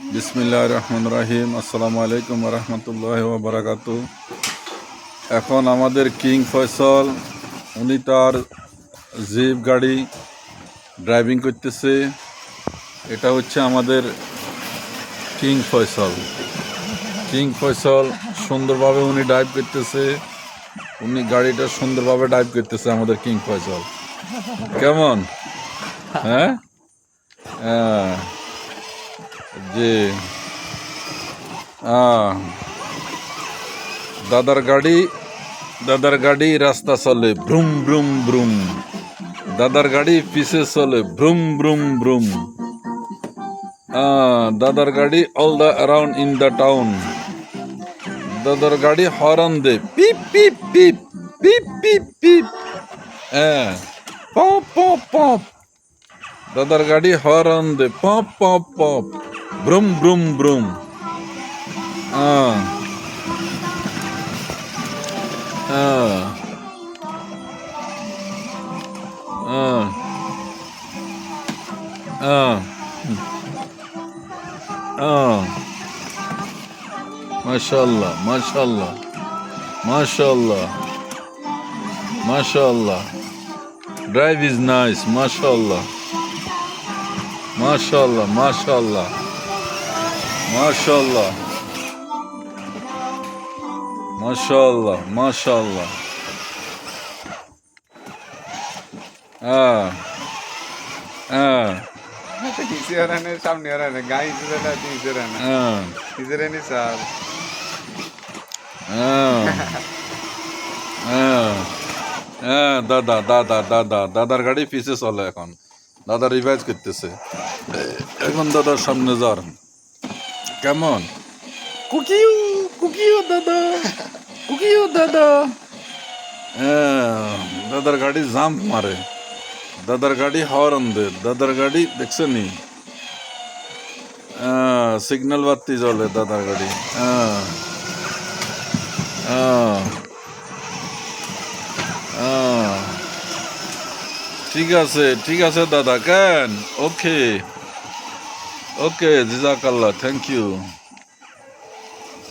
বিসমিল্লাহির রহমানির রহিম। আসসালামু আলাইকুম ওয়া রাহমাতুল্লাহি ওয়া বারাকাতুহু। এখন আমাদের কিং ফয়সাল উনি তার জিপ গাড়ি ড্রাইভিং করতেছে। এটা হচ্ছে আমাদের কিং ফয়সাল। কিং ফয়সাল সুন্দরভাবে উনি ড্রাইভ করতেছে। উনি গাড়িটা সুন্দরভাবে ড্রাইভ করতেছে আমাদের কিং ফয়সাল। কেমন? হ্যাঁ, হ্যাঁ, জি। দাদার গাড়ি রাস্তা চলে ভ্রুম ভ্রুম ভ্রুম। দাদার গাড়ি পিছে চলে ভ্রুম ভ্রুম ভ্রুম। দাদার গাড়ি all the around in the town. দাদার গাড়ি হর্ন দে পিপ পিপ পিপ পিপ পিপ পিপ। হ্যাঁ, পপ পপ পপ। দাদার গাড়ি হর্ন দে pop pop pop vroom vroom vroom. আহ আহ আহ আহ আহ মাশাআল্লাহ মাশাআল্লাহ মাশাআল্লাহ মাশাআল্লাহ। Drive is nice, mashallah, mashallah, mashallah, mashallah, mashallah, mashallah. Ah, ah, সামনে গাই ah, স্যার ah, ah. হ্যাঁ, দাদার গাড়ি পিছে চলে এখন। দাদা রিভাইজ করতেছে। এখন দাদার সামনে যার কেমন কুকিও কুকিও দাদা কুকিও দাদা। হ্যাঁ, দাদার গাড়ি জাম্প মারে। দাদার গাড়ি হর্ন দে। দাদার গাড়ি দেখছেনি সিগন্যাল বাতি জ্বলে দাদার গাড়ি। হ্যাঁ, হ্যাঁ, হ্যাঁ। ঠিক আছে দাদা। কেন? ওকে ওকে, জাযাকাল্লাহ, থ্যাংক ইউ।